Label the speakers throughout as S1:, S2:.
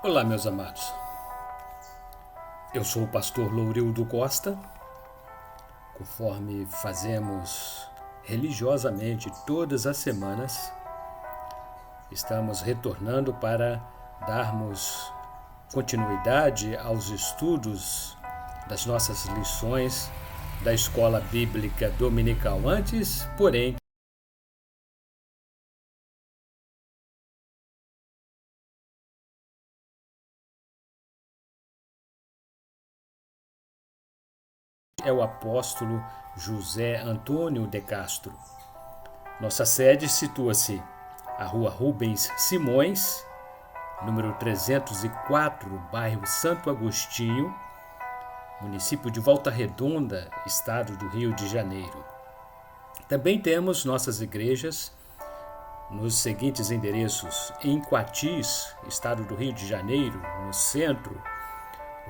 S1: Olá, meus amados. Eu sou o pastor Lourildo Costa. Conforme fazemos religiosamente todas as semanas, estamos retornando para darmos continuidade aos estudos das nossas lições da Escola Bíblica Dominical. Antes, porém, é o apóstolo José Antônio de Castro. Nossa sede situa-se à Rua Rubens Simões, número 304, bairro Santo Agostinho, município de Volta Redonda, estado do Rio de Janeiro. Também temos nossas igrejas nos seguintes endereços: em Coatis, estado do Rio de Janeiro, no centro,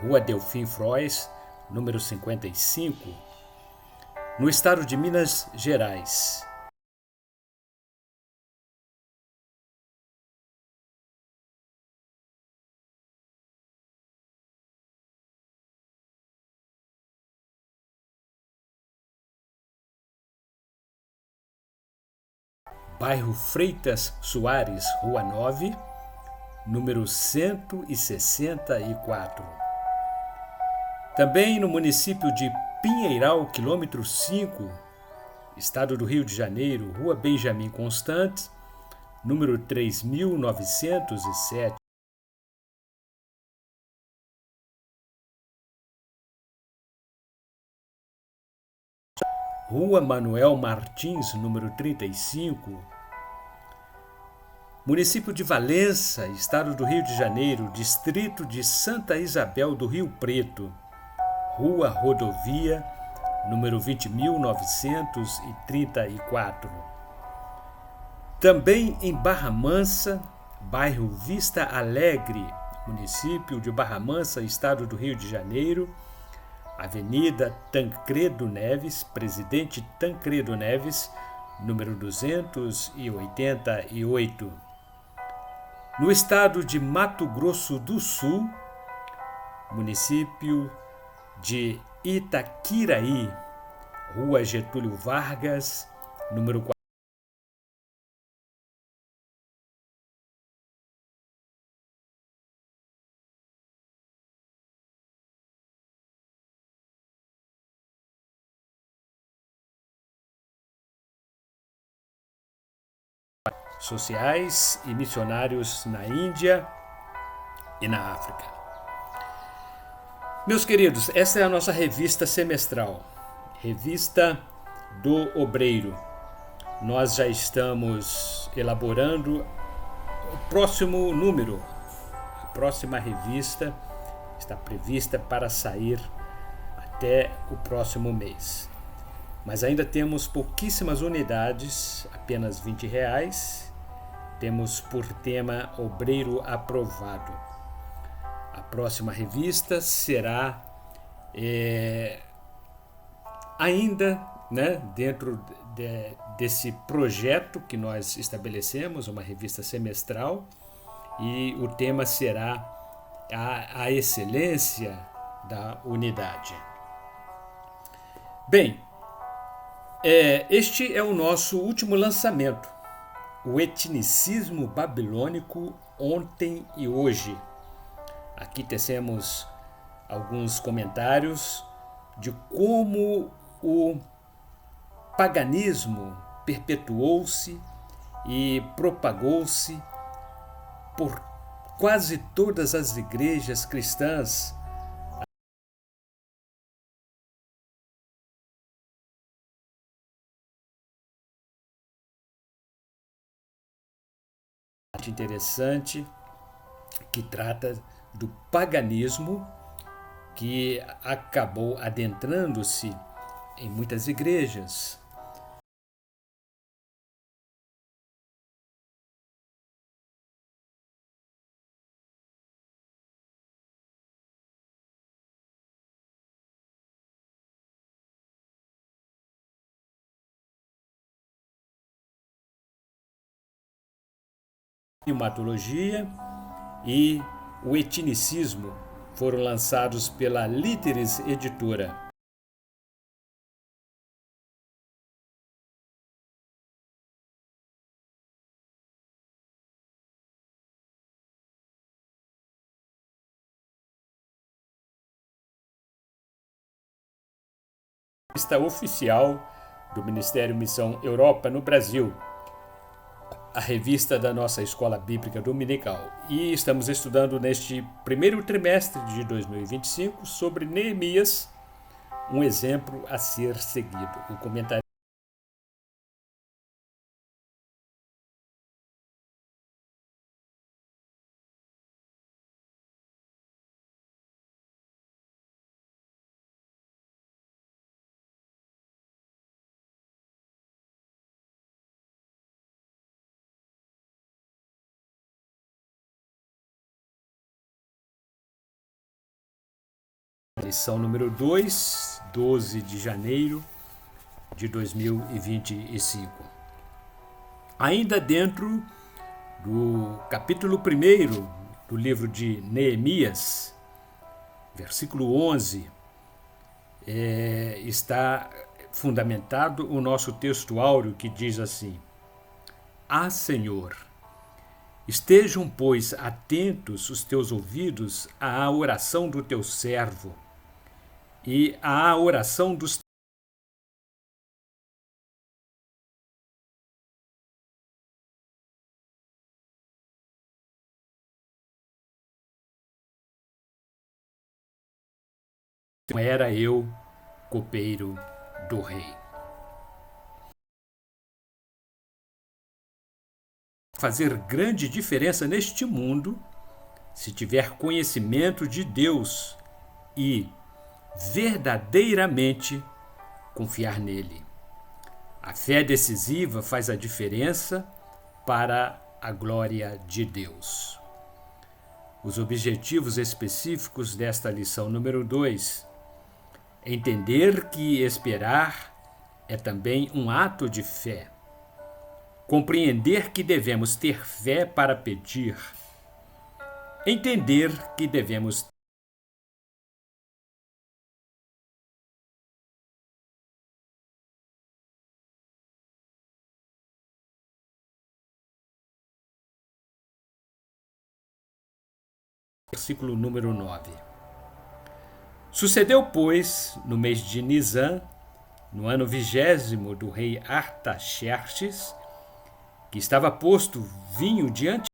S1: Rua Delfim Frois, número 55, no estado de Minas Gerais. Bairro Freitas Soares, Rua 9, número 164. Também no município de Pinheiral, quilômetro 5, estado do Rio de Janeiro, Rua Benjamin Constant, número 3907. Rua Manuel Martins, número 35. Município de Valença, estado do Rio de Janeiro, distrito de Santa Isabel do Rio Preto, Rua Rodovia, número 20.934. Também em Barra Mansa, bairro Vista Alegre, município de Barra Mansa, estado do Rio de Janeiro, Avenida Tancredo Neves, Presidente Tancredo Neves, número 288. No estado de Mato Grosso do Sul, município de Itaquiraí, Rua Getúlio Vargas, número 4. Sociais e missionários na Índia e na África. Meus queridos, essa é a nossa revista semestral, Revista do Obreiro. Nós já estamos elaborando o próximo número. A próxima revista está prevista para sair até o próximo mês. Mas ainda temos pouquíssimas unidades, apenas R$20. Temos por tema Obreiro Aprovado. A próxima revista será ainda, dentro desse projeto que nós estabelecemos, uma revista semestral, e o tema será a excelência da unidade. Bem, este é o nosso último lançamento, o etnicismo babilônico ontem e hoje. Aqui tecemos alguns comentários de como o paganismo perpetuou-se e propagou-se por quase todas as igrejas cristãs. Interessante que trata do paganismo que acabou adentrando-se em muitas igrejas. Climatologia e o etnicismo foram lançados pela Literis Editora. Revista oficial do Ministério Missão Europa no Brasil, a revista da nossa Escola Bíblica Dominical. E estamos estudando neste primeiro trimestre de 2025 sobre Neemias, um exemplo a ser seguido. O comentário lição número 2, 12 de janeiro de 2025. Ainda dentro do capítulo 1 do livro de Neemias, versículo 11, está fundamentado o nosso texto áureo que diz assim: Ah, Senhor, estejam, pois, atentos os teus ouvidos à oração do teu servo e à oração dos era eu, copeiro do rei. Fazer grande diferença neste mundo se tiver conhecimento de Deus e verdadeiramente confiar nele. A fé decisiva faz a diferença para a glória de Deus. Os objetivos específicos desta lição número 2: entender que esperar é também um ato de fé. Compreender que devemos ter fé para pedir. Entender que devemos versículo número 9. Sucedeu, pois, no mês de Nisan, no ano 20º do rei Artaxerxes, que estava posto vinho diante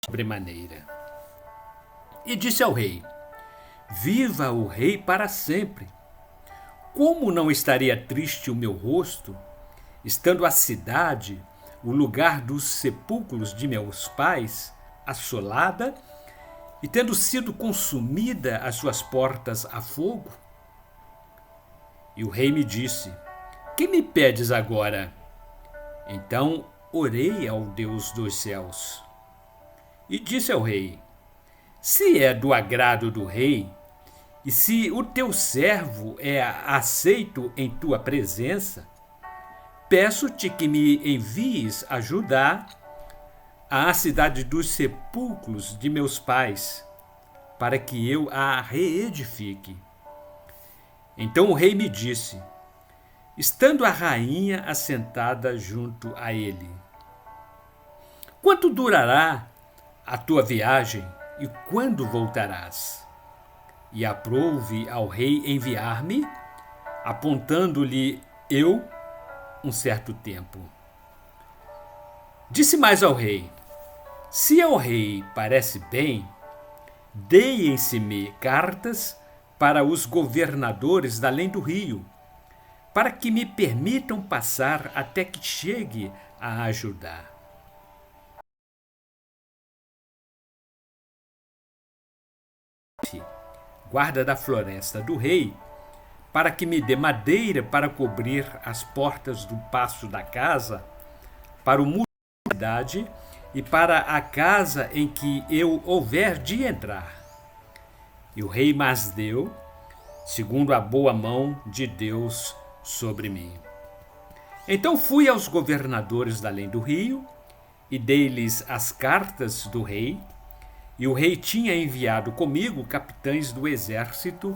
S1: sobremaneira. E disse ao rei: Viva o rei para sempre! Como não estaria triste o meu rosto, estando a cidade, o lugar dos sepulcros de meus pais, assolada, e tendo sido consumida as suas portas a fogo? E o rei me disse: Que me pedes agora? Então orei ao Deus dos céus. E disse ao rei: Se é do agrado do rei, e se o teu servo é aceito em tua presença, peço-te que me envies a Judá, à cidade dos sepulcros de meus pais, para que eu a reedifique. Então o rei me disse, estando a rainha assentada junto a ele: Quanto durará a tua viagem e quando voltarás? E aprouve ao rei enviar-me, apontando-lhe eu um certo tempo. Disse mais ao rei: Se ao rei parece bem, deem-se-me cartas para os governadores da além do rio, para que me permitam passar até que chegue a ajudar. Guarda da floresta do rei, para que me dê madeira para cobrir as portas do paço da casa, para o muro da cidade e para a casa em que eu houver de entrar. E o rei mas deu, segundo a boa mão de Deus sobre mim. Então fui aos governadores da além do rio e dei-lhes as cartas do rei, e o rei tinha enviado comigo capitães do exército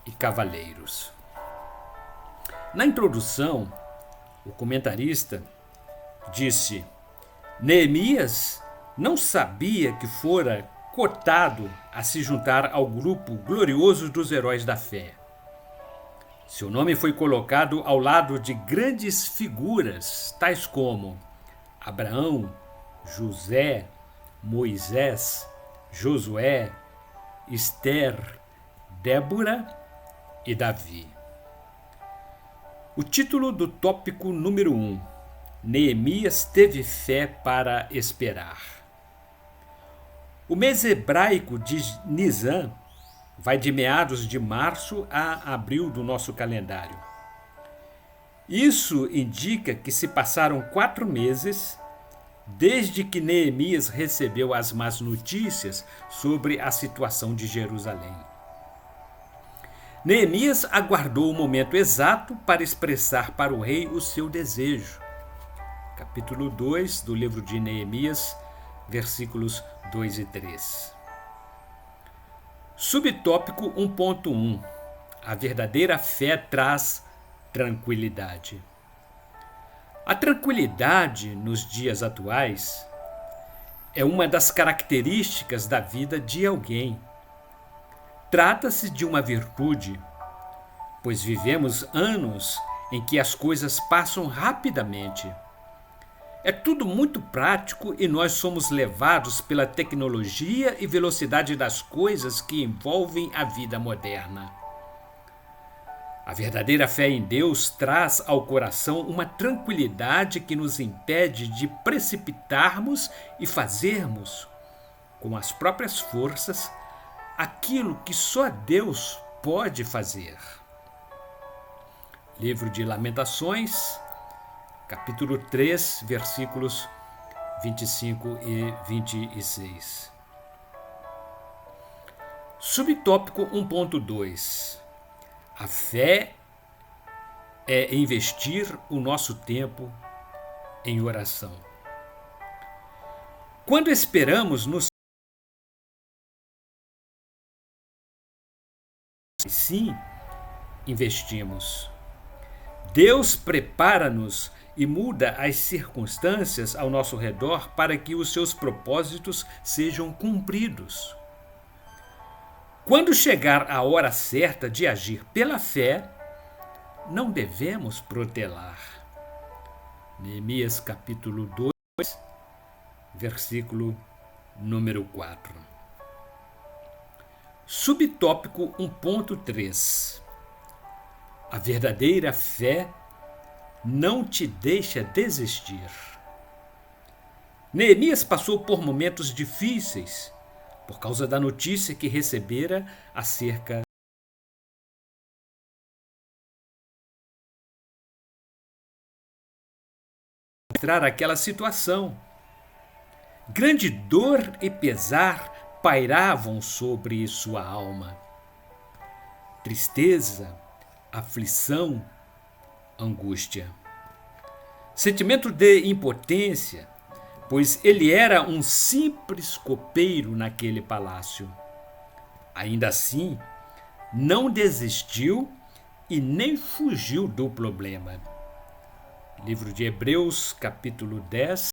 S1: e cavaleiros. Na introdução, o comentarista disse: Neemias não sabia que fora cotado a se juntar ao grupo glorioso dos heróis da fé. Seu nome foi colocado ao lado de grandes figuras, tais como Abraão, José, Moisés, Josué, Esther, Débora e Davi. O título do tópico número 1: Neemias teve fé para esperar. O mês hebraico de Nisan vai de meados de março a abril do nosso calendário. Isso indica que se passaram 4 meses desde que Neemias recebeu as más notícias sobre a situação de Jerusalém. Neemias aguardou o momento exato para expressar para o rei o seu desejo. Capítulo 2 do livro de Neemias, versículos 2 e 3. Subtópico 1.1: A verdadeira fé traz tranquilidade. A tranquilidade nos dias atuais é uma das características da vida de alguém. Trata-se de uma virtude, pois vivemos anos em que as coisas passam rapidamente. É tudo muito prático e nós somos levados pela tecnologia e velocidade das coisas que envolvem a vida moderna. A verdadeira fé em Deus traz ao coração uma tranquilidade que nos impede de precipitarmos e fazermos, com as próprias forças, aquilo que só Deus pode fazer. Livro de Lamentações, capítulo 3, versículos 25 e 26. Subtópico 1.2: A fé é investir o nosso tempo em oração. Quando esperamos no sim, investimos. Deus prepara-nos e muda as circunstâncias ao nosso redor para que os seus propósitos sejam cumpridos. Quando chegar a hora certa de agir pela fé, não devemos protelar. Neemias capítulo 2, versículo número 4. Subtópico 1.3: A verdadeira fé não te deixa desistir. Neemias passou por momentos difíceis por causa da notícia que recebera acerca de aquela situação. Grande dor e pesar pairavam sobre sua alma. Tristeza, aflição, angústia. Sentimento de impotência, pois ele era um simples copeiro naquele palácio. Ainda assim, não desistiu e nem fugiu do problema. Livro de Hebreus, capítulo 10.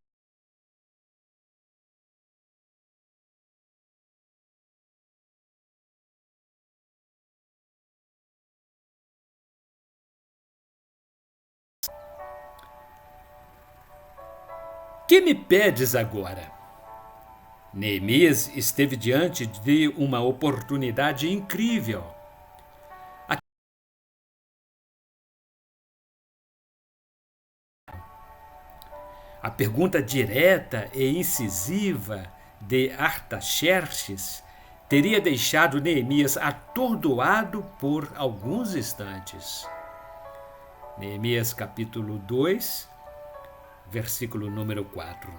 S1: Que me pedes agora? Neemias esteve diante de uma oportunidade incrível. A pergunta direta e incisiva de Artaxerxes teria deixado Neemias atordoado por alguns instantes. Neemias capítulo 2, versículo número 4.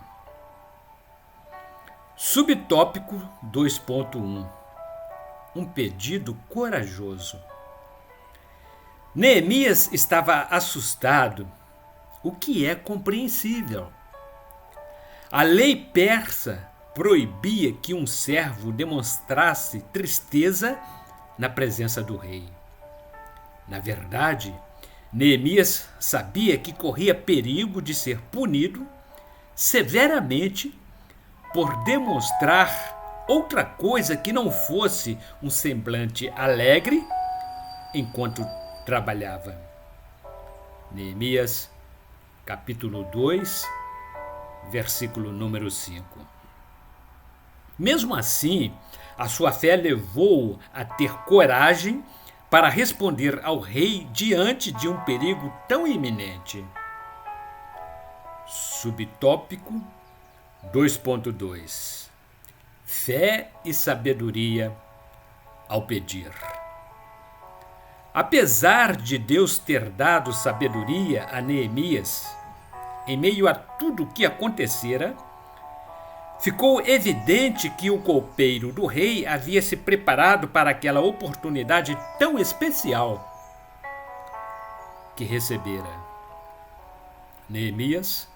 S1: Subtópico 2.1. Um pedido corajoso. Neemias estava assustado, o que é compreensível. A lei persa proibia que um servo demonstrasse tristeza na presença do rei. Na verdade, Neemias sabia que corria perigo de ser punido severamente por demonstrar outra coisa que não fosse um semblante alegre enquanto trabalhava. Neemias, capítulo 2, versículo número 5. Mesmo assim, a sua fé levou-o a ter coragem para responder ao rei diante de um perigo tão iminente. Subtópico 2.2. Fé e sabedoria ao pedir. Apesar de Deus ter dado sabedoria a Neemias, em meio a tudo o que acontecera, ficou evidente que o copeiro do rei havia se preparado para aquela oportunidade tão especial que recebera. Neemias,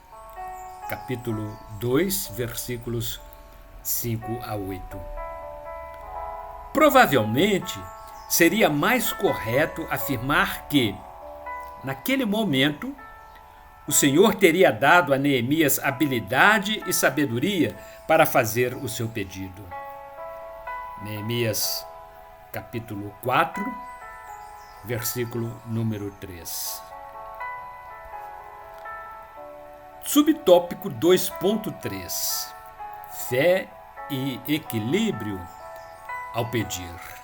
S1: capítulo 2, versículos 5 a 8. Provavelmente, seria mais correto afirmar que, naquele momento, o Senhor teria dado a Neemias habilidade e sabedoria para fazer o seu pedido. Neemias, capítulo 4, versículo número 3. Subtópico 2.3. Fé e equilíbrio ao pedir.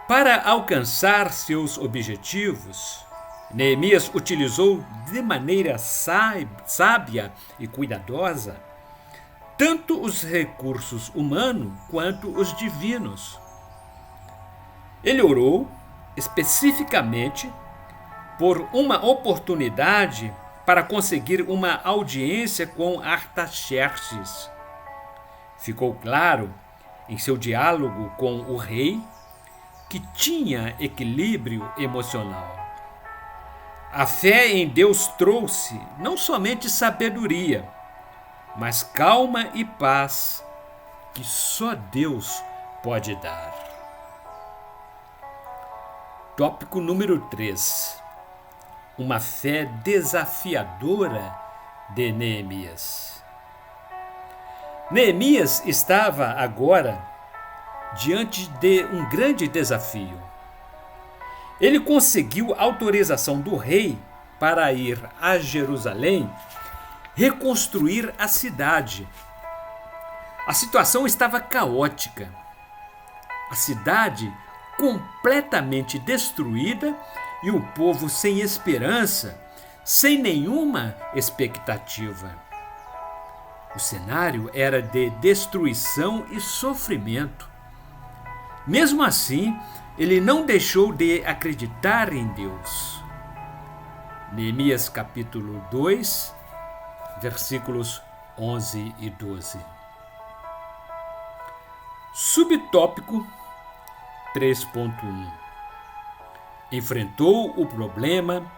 S1: Para alcançar seus objetivos, Neemias utilizou de maneira sábia e cuidadosa tanto os recursos humanos quanto os divinos. Ele orou especificamente por uma oportunidade para conseguir uma audiência com Artaxerxes. Ficou claro em seu diálogo com o rei que tinha equilíbrio emocional. A fé em Deus trouxe não somente sabedoria, mas calma e paz que só Deus pode dar. Tópico número 3. Uma fé desafiadora de Neemias. Neemias estava agora diante de um grande desafio. Ele conseguiu autorização do rei para ir a Jerusalém reconstruir a cidade. A situação estava caótica. A cidade completamente destruída e o povo sem esperança, sem nenhuma expectativa. O cenário era de destruição e sofrimento. Mesmo assim, ele não deixou de acreditar em Deus. Neemias capítulo 2, versículos 11 e 12. Subtópico 3.1. Enfrentou o problema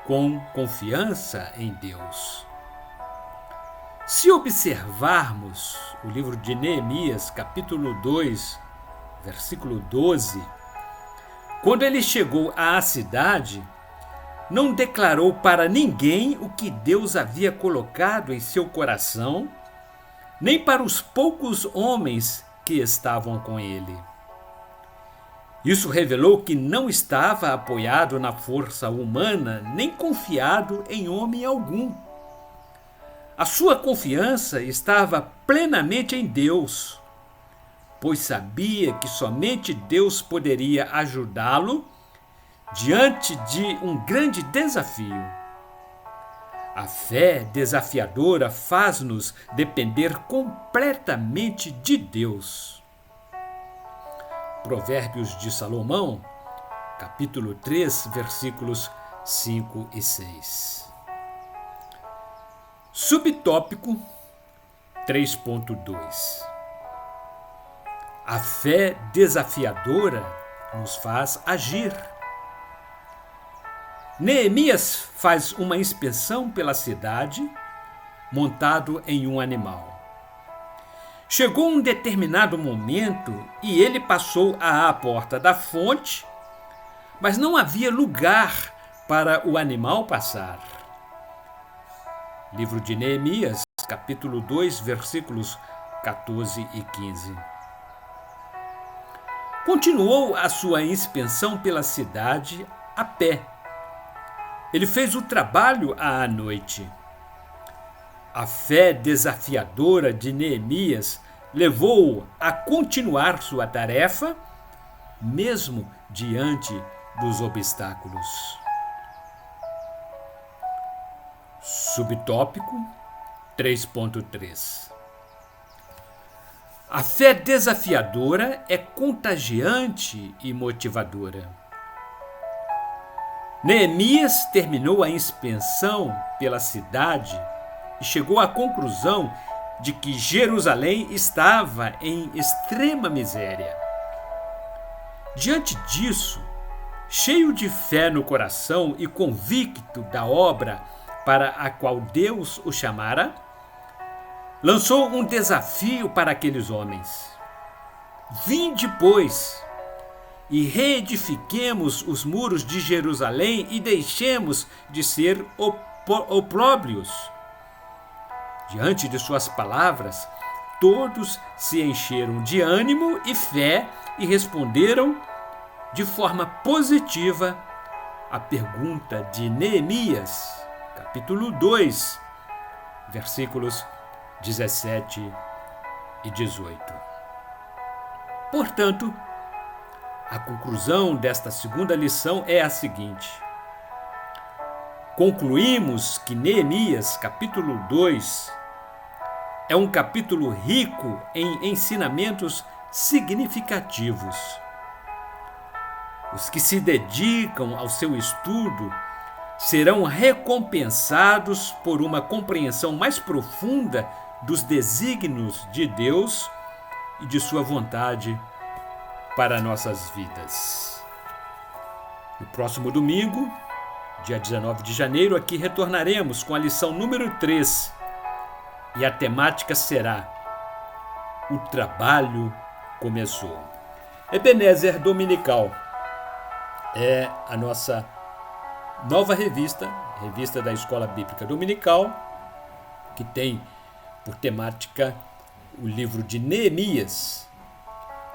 S1: com confiança em Deus. Se observarmos o livro de Neemias, capítulo 2, versículo 12, quando ele chegou à cidade, não declarou para ninguém o que Deus havia colocado em seu coração, nem para os poucos homens que estavam com ele. Isso revelou que não estava apoiado na força humana, nem confiado em homem algum. A sua confiança estava plenamente em Deus, pois sabia que somente Deus poderia ajudá-lo diante de um grande desafio. A fé desafiadora faz-nos depender completamente de Deus. Provérbios de Salomão, capítulo 3, versículos 5 e 6. Subtópico 3.2. A fé desafiadora nos faz agir. Neemias faz uma inspeção pela cidade, montado em um animal. Chegou um determinado momento e ele passou à porta da fonte, mas não havia lugar para o animal passar. Livro de Neemias, capítulo 2, versículos 14 e 15. Continuou a sua inspeção pela cidade a pé. Ele fez o trabalho à noite. A fé desafiadora de Neemias levou-o a continuar sua tarefa, mesmo diante dos obstáculos. Subtópico 3.3. A fé desafiadora é contagiante e motivadora. Neemias terminou a inspeção pela cidade e chegou à conclusão de que Jerusalém estava em extrema miséria. Diante disso, cheio de fé no coração e convicto da obra para a qual Deus o chamara, lançou um desafio para aqueles homens. Vinde, pois, e reedifiquemos os muros de Jerusalém e deixemos de ser opróbrios. Diante de suas palavras, todos se encheram de ânimo e fé e responderam de forma positiva à pergunta de Neemias, capítulo 2, versículos 17 e 18. Portanto, a conclusão desta segunda lição é a seguinte: concluímos que Neemias, capítulo 2, é um capítulo rico em ensinamentos significativos. Os que se dedicam ao seu estudo serão recompensados por uma compreensão mais profunda dos desígnios de Deus e de sua vontade para nossas vidas. No próximo domingo, dia 19 de janeiro, aqui retornaremos com a lição número 3 e a temática será: o trabalho começou. Ebenezer Dominical é a nossa nova revista da Escola Bíblica Dominical, que tem por temática o livro de Neemias,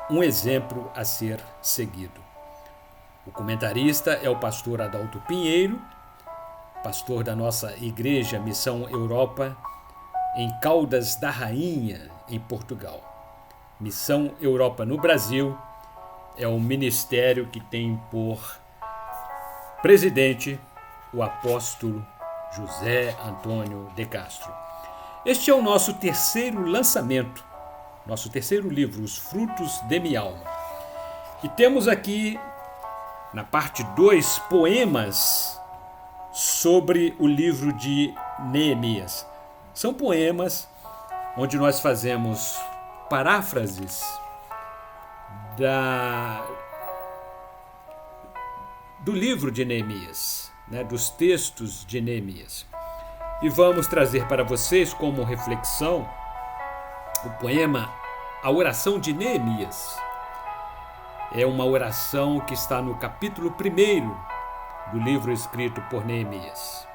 S1: um exemplo a ser seguido. O comentarista é o pastor Adalto Pinheiro, pastor da nossa Igreja Missão Europa, em Caldas da Rainha, em Portugal. Missão Europa no Brasil é um ministério que tem por presidente o apóstolo José Antônio de Castro. Este é o nosso terceiro lançamento, nosso terceiro livro, Os Frutos de Minha Alma. E temos aqui, na parte 2, poemas sobre o livro de Neemias. São poemas onde nós fazemos paráfrases do livro de Neemias, dos textos de Neemias. E vamos trazer para vocês como reflexão o poema A Oração de Neemias. É uma oração que está no capítulo 1 do livro escrito por Neemias.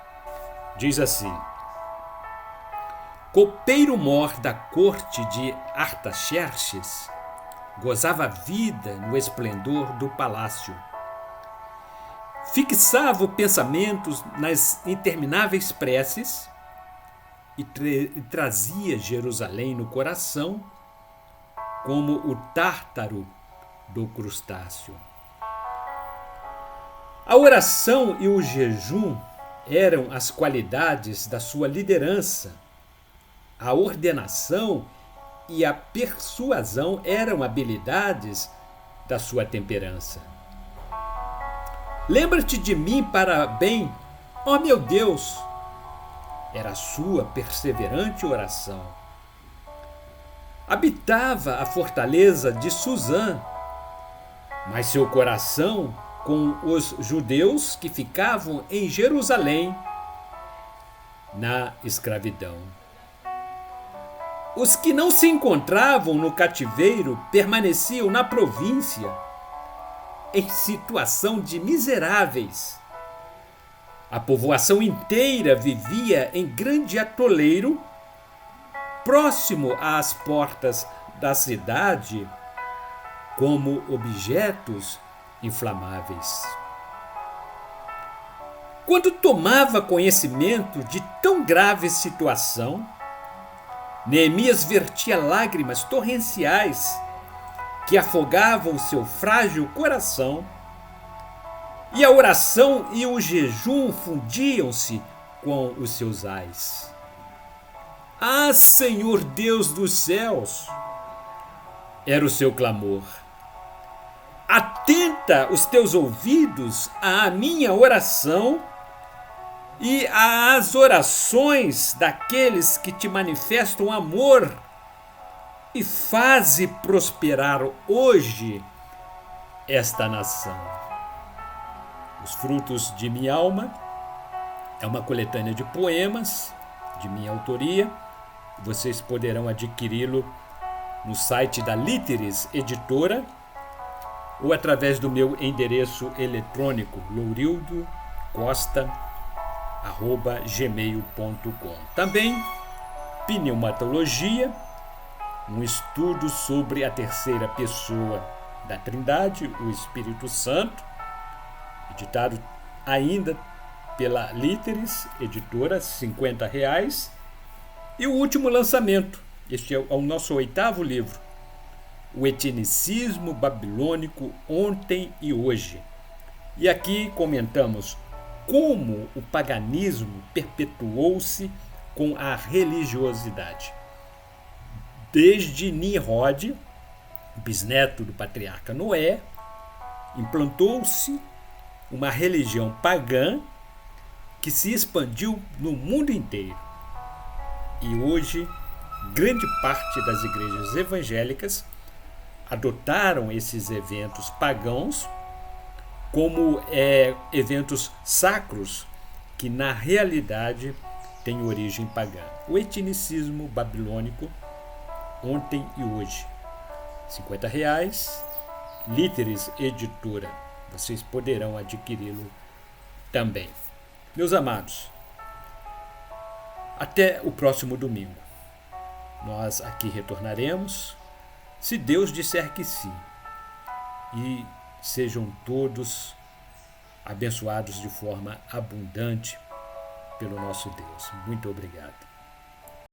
S1: Diz assim: copeiro-mor da corte de Artaxerxes gozava a vida no esplendor do palácio. Fixava pensamentos nas intermináveis preces e trazia Jerusalém no coração como o tártaro do crustáceo. A oração e o jejum eram as qualidades da sua liderança. A ordenação e a persuasão eram habilidades da sua temperança. Lembra-te de mim para bem, ó meu Deus, era a sua perseverante oração. Habitava a fortaleza de Suzã, mas seu coração com os judeus que ficavam em Jerusalém, na escravidão. Os que não se encontravam no cativeiro permaneciam na província, em situação de miseráveis. A povoação inteira vivia em grande atoleiro, próximo às portas da cidade, como objetos inflamáveis. Quando tomava conhecimento de tão grave situação, Neemias vertia lágrimas torrenciais que afogavam seu frágil coração, e a oração e o jejum fundiam-se com os seus ais. Ah, Senhor Deus dos céus! Era o seu clamor. Atenta os teus ouvidos à minha oração e às orações daqueles que te manifestam amor, e faze prosperar hoje esta nação. Os frutos de minha alma é uma coletânea de poemas de minha autoria. Vocês poderão adquiri-lo no site da Líteres Editora ou através do meu endereço eletrônico lourildocosta@gmail.com. Também pneumatologia, um estudo sobre a terceira pessoa da Trindade, o Espírito Santo, editado ainda pela Líteres Editora, R$50. E o último lançamento, este é o nosso 8º livro, O Etnicismo Babilônico Ontem e Hoje. E aqui comentamos como o paganismo perpetuou-se com a religiosidade. Desde Nimrod, bisneto do patriarca Noé, implantou-se uma religião pagã que se expandiu no mundo inteiro. E hoje, grande parte das igrejas evangélicas adotaram esses eventos pagãos como eventos sacros que, na realidade, têm origem pagã. O etnicismo babilônico Ontem e Hoje. R$50, Líteres Editora. Vocês poderão adquiri-lo também. Meus amados, até o próximo domingo. Nós aqui retornaremos, se Deus disser que sim. E sejam todos abençoados de forma abundante pelo nosso Deus. Muito obrigado.